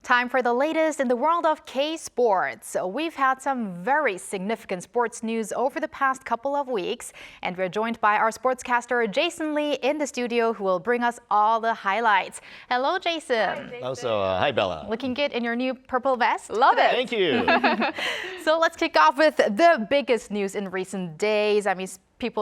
Time for the latest in the world of K-sports. We've had some very significant sports news over the past couple of weeks, and we're joined by our sportscaster Jason Lee in the studio, who will bring us all the highlights. Hello, Jason. Hi, Jason. Also, hi, Bella. Looking good in your new purple vest. Love it. Thank you. So let's kick off with the biggest news in recent days.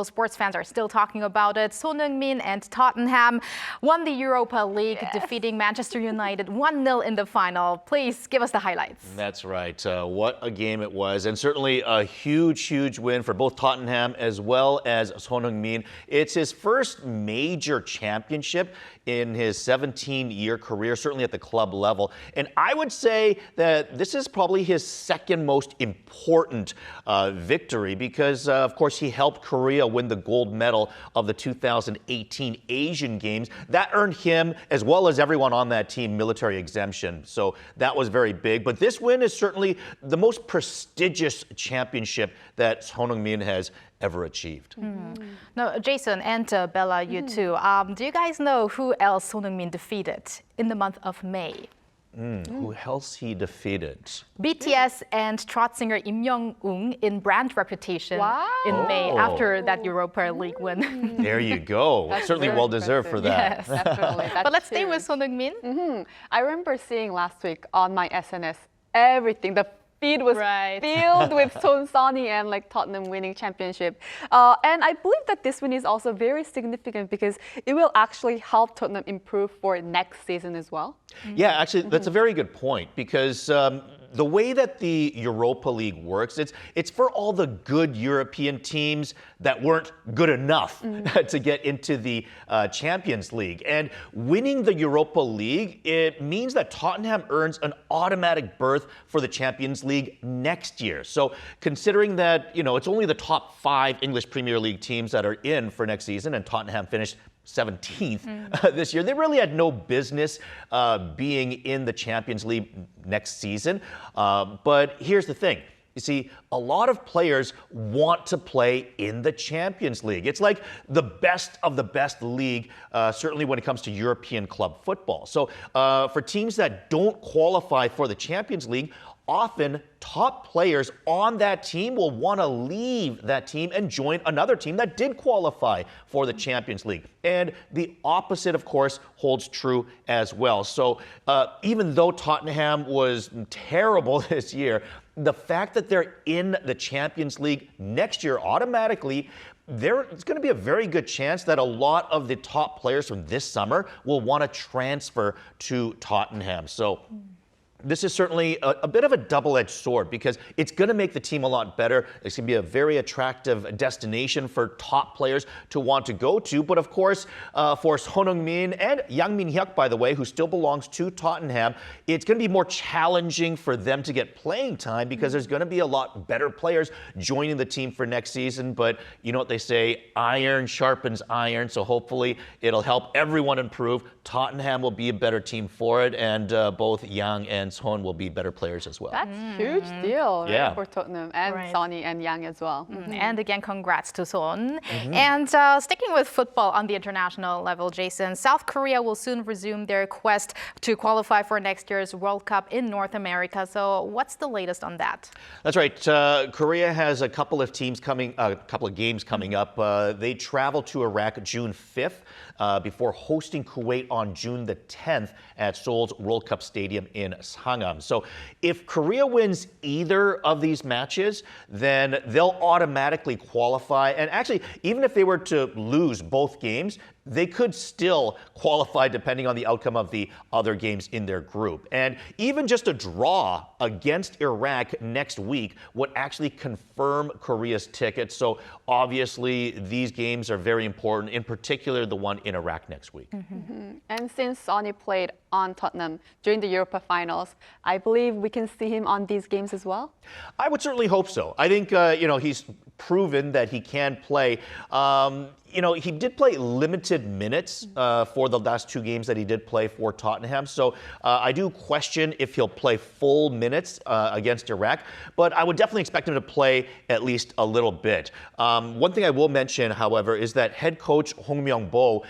Sports fans are still talking about it. Son Heung-min and Tottenham won the Europa League, defeating Manchester United 1-0 in the final. Please give us the highlights. That's right. What a game it was. And certainly a huge win for both Tottenham as well as Son Heung-min. It's his first major championship in his 17-year career, certainly at the club level. And I would say that this is probably his second most important victory because, of course, he helped Korea win the gold medal of the 2018 Asian Games. That earned him, as well as everyone on that team, military exemption. So that was very big. But this win is certainly the most prestigious championship that Son Heung-min has ever achieved. Now, Jason and Bella, you too. Do you guys know who else Son Heung-min defeated in the month of May? Who else he defeated? BTS and trot singer Im Young-un in brand reputation in May after that Europa League win. There you go. Certainly well deserved for that. Yes, definitely. But let's stay with Son Heung-min. I remember seeing last week on my SNS everything. The feed was filled with Sonny and Tottenham winning championship. And I believe that this win is also very significant because it will actually help Tottenham improve for next season as well. Yeah, actually, that's a very good point because the way that the Europa League works, it's for all the good European teams that weren't good enough to get into the Champions League. And winning the Europa League, it means that Tottenham earns an automatic berth for the Champions League next year. So considering that, it's only the top 5 English Premier League teams that are in for next season, and Tottenham finished 17th this year. They really had no business being in the Champions League next season. But here's the thing. You see, a lot of players want to play in the Champions League. It's like the best of the best league, certainly when it comes to European club football. So for teams that don't qualify for the Champions League, often top players on that team will want to leave that team and join another team that did qualify for the Champions League. And the opposite, of course, holds true as well. So even though Tottenham was terrible this year, the fact that they're in the Champions League next year automatically, it's going to be a very good chance that a lot of the top players from this summer will want to transfer to Tottenham. So this is certainly a bit of a double-edged sword because it's going to make the team a lot better. It's going to be a very attractive destination for top players to want to go to. But of course, for Son Heung-min and Yang Min-hyuk, by the way, who still belongs to Tottenham, it's going to be more challenging for them to get playing time because there's going to be a lot better players joining the team for next season. But you know what they say, iron sharpens iron. So hopefully it'll help everyone improve. Tottenham will be a better team for it, and both Yang and Son will be better players as well. That's a huge deal for Tottenham and Sonny and Yang as well. And again, congrats to Son. And sticking with football on the international level, Jason, South Korea will soon resume their quest to qualify for next year's World Cup in North America. So what's the latest on that? That's right. Korea has a couple of games coming up. They travel to Iraq June 5th before hosting Kuwait on June the 10th at Seoul's World Cup Stadium in Sangam. So if Korea wins either of these matches, then they'll automatically qualify. And actually, even if they were to lose both games, they could still qualify depending on the outcome of the other games in their group. And even just a draw against Iraq next week would actually confirm Korea's ticket. So obviously, these games are very important, in particular the one in Iraq next week. And since Sonny played on Tottenham during the Europa finals, I believe we can see him on these games as well? I would certainly hope so. I think, he's proven that he can play. he did play limited minutes for the last 2 games that he did play for Tottenham. So I do question if he'll play full minutes against Iraq, but I would definitely expect him to play at least a little bit. One thing I will mention, however, is that head coach Hong Myung-bo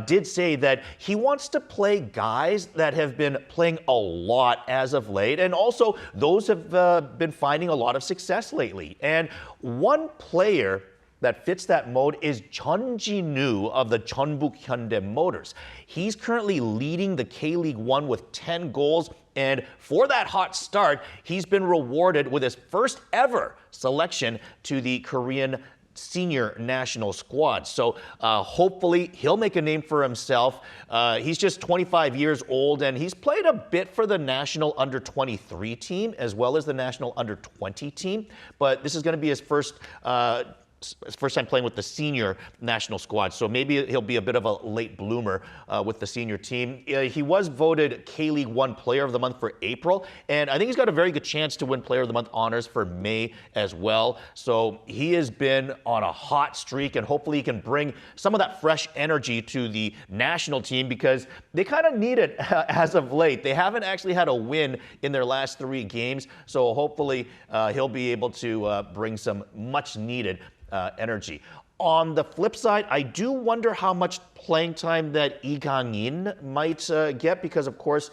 did say that he wants to play guys that have been playing a lot as of late, and also those have been finding a lot of success lately. And one player that fits that mode is Chun Ji-nu of the Jeonbuk Hyundai Motors. He's currently leading the K-League 1 with 10 goals, and for that hot start, he's been rewarded with his first ever selection to the Korean senior national squad. So hopefully he'll make a name for himself. He's just 25 years old, and he's played a bit for the national under-23 team as well as the national under-20 team. But this is going to be his first time playing with the senior national squad, so maybe he'll be a bit of a late bloomer with the senior team. He was voted K-League 1 Player of the Month for April, and I think he's got a very good chance to win Player of the Month honors for May as well. So he has been on a hot streak, and hopefully he can bring some of that fresh energy to the national team because they kind of need it as of late. They haven't actually had a win in their last 3 games, so hopefully he'll be able to bring some much-needed energy. On the flip side, I do wonder how much playing time that Lee Kang-in might get because, of course,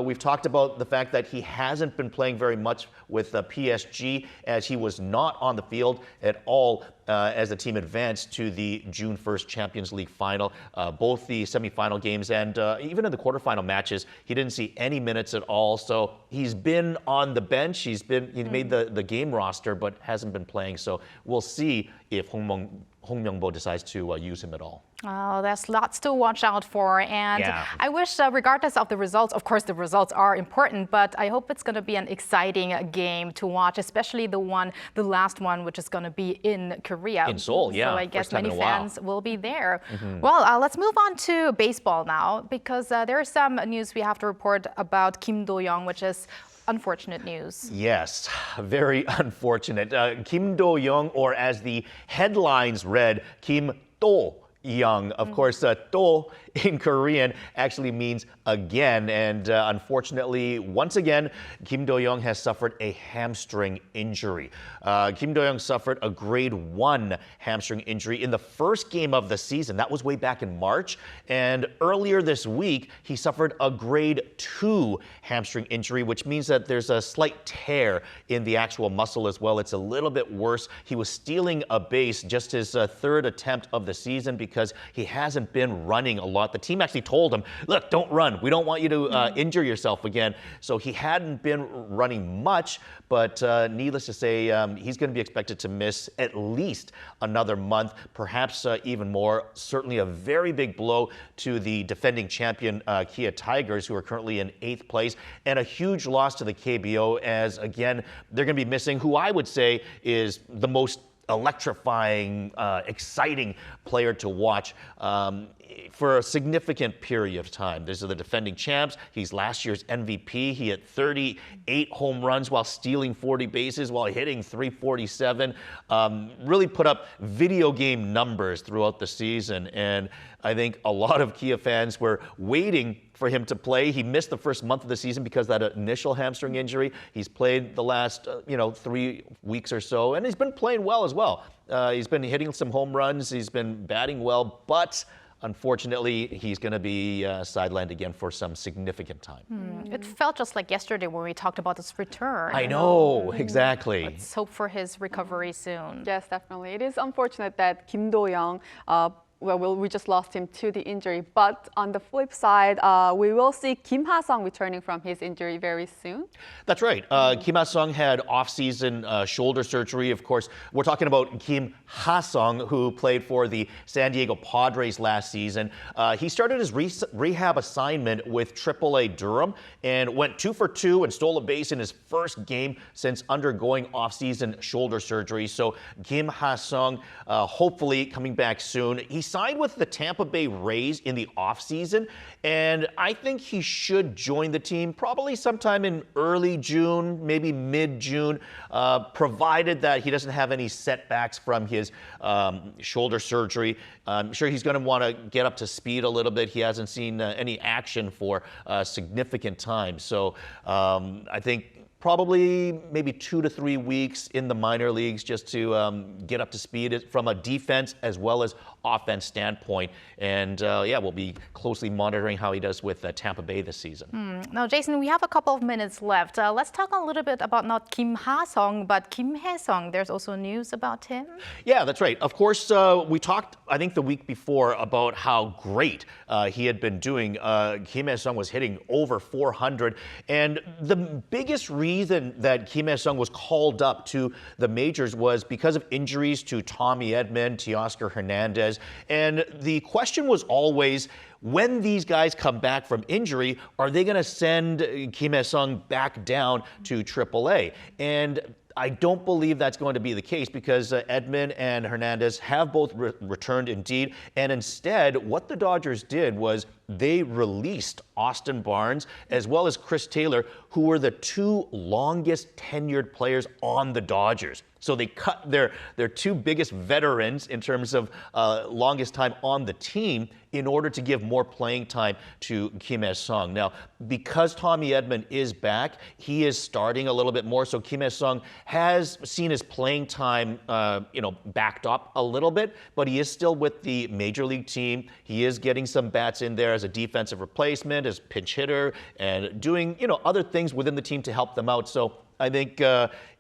we've talked about the fact that he hasn't been playing very much with PSG as he was not on the field at all as the team advanced to the June 1st Champions League final. Both the semifinal games and even in the quarterfinal matches, he didn't see any minutes at all. So he's been on the bench. He made the game roster, but hasn't been playing. So we'll see if Hong Myung-bo decides to use him at all. Oh, there's lots to watch out for. And I wish, regardless of the results, of course, the results are important, but I hope it's going to be an exciting game to watch, especially the last one, which is going to be in Korea. In Seoul, yeah. So I guess many fans will be there. Well, let's move on to baseball now, because there is some news we have to report about Kim Do-young, which is unfortunate news. Yes, very unfortunate. Kim Do-young, or as the headlines read, Kim Do-young. Of course, Do in Korean actually means again. And unfortunately, once again, Kim Do-young has suffered a hamstring injury. Kim Do-young suffered a grade 1 hamstring injury in the first game of the season. That was way back in March. And earlier this week, he suffered a grade 2 hamstring injury, which means that there's a slight tear in the actual muscle as well. It's a little bit worse. He was stealing a base, just his 3rd attempt of the season, because he hasn't been running a lot. The team actually told him, look, don't run. We don't want you to injure yourself again. So he hadn't been running much, but needless to say, he's going to be expected to miss at least another month, perhaps even more. Certainly a very big blow to the defending champion Kia Tigers, who are currently in 8th place, and a huge loss to the KBO as, again, they're going to be missing who I would say is the most electrifying, exciting player to watch for a significant period of time. These are the defending champs. He's last year's MVP. He hit 38 home runs while stealing 40 bases, while hitting 347. Really put up video game numbers throughout the season. And I think a lot of Kia fans were waiting for him to play. He missed the first month of the season because of that initial hamstring injury. He's played the last 3 weeks or so, and he's been playing well as well. He's been hitting some home runs. He's been batting well, but unfortunately, he's going to be sidelined again for some significant time. It felt just like yesterday when we talked about his return. I know, exactly. Let's hope for his recovery soon. Yes, definitely. It is unfortunate that Kim Do-young we just lost him to the injury. But on the flip side, we will see Kim Ha-sung returning from his injury very soon. That's right. Kim Ha-sung had off-season shoulder surgery. Of course, we're talking about Kim Ha-sung, who played for the San Diego Padres last season. He started his rehab assignment with AAA Durham and went 2 for 2 and stole a base in his first game since undergoing off-season shoulder surgery. So Kim Ha-sung hopefully coming back soon. He signed with the Tampa Bay Rays in the offseason, and I think he should join the team probably sometime in early June, maybe mid-June, provided that he doesn't have any setbacks from his shoulder surgery. I'm sure he's going to want to get up to speed a little bit. He hasn't seen any action for a significant time. So I think probably maybe 2 to 3 weeks in the minor leagues just to get up to speed from a defense as well as offense standpoint. And yeah, we'll be closely monitoring how he does with Tampa Bay this season. Now, Jason, we have a couple of minutes left. Let's talk a little bit about not Kim Ha-sung, but Kim Hae-sung. There's also news about him. Yeah, that's right. Of course, we talked, I think, the week before about how great he had been doing. Kim Hae-sung was hitting over 400. And the biggest reason that Kim Hae-sung was called up to the majors was because of injuries to Tommy Edman, Teoscar Hernandez. And the question was always, when these guys come back from injury, are they going to send Kim Hae-sung back down to AAA? And I don't believe that's going to be the case because Edman and Hernandez have both returned indeed. And instead, what the Dodgers did was they released Austin Barnes as well as Chris Taylor, who were the two longest tenured players on the Dodgers. So they cut their two biggest veterans in terms of longest time on the team in order to give more playing time to Kim Hae-sung. Now, because Tommy Edman is back, he is starting a little bit more. So Kim Hae-sung has seen his playing time, backed up a little bit, but he is still with the major league team. He is getting some bats in there as a defensive replacement, as pinch hitter, and doing, other things within the team to help them out. So I think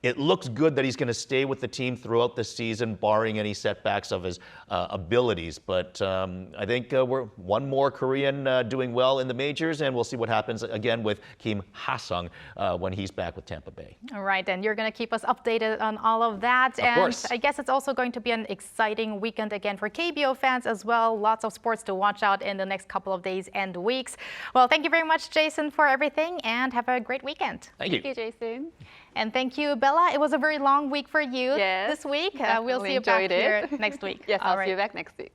it looks good that he's going to stay with the team throughout the season, barring any setbacks of his abilities. But I think we're one more Korean doing well in the majors, and we'll see what happens again with Kim Ha-sung when he's back with Tampa Bay. All right, and you're going to keep us updated on all of that. Of course. I guess it's also going to be an exciting weekend again for KBO fans as well. Lots of sports to watch out in the next couple of days and weeks. Well, thank you very much, Jason, for everything, and have a great weekend. Thank you. Thank you, Jason. And thank you, Bella. It was a very long week for you Yes, this week. We'll definitely see you back enjoyed it. here next week. Yes, All I'll right. see you back next week.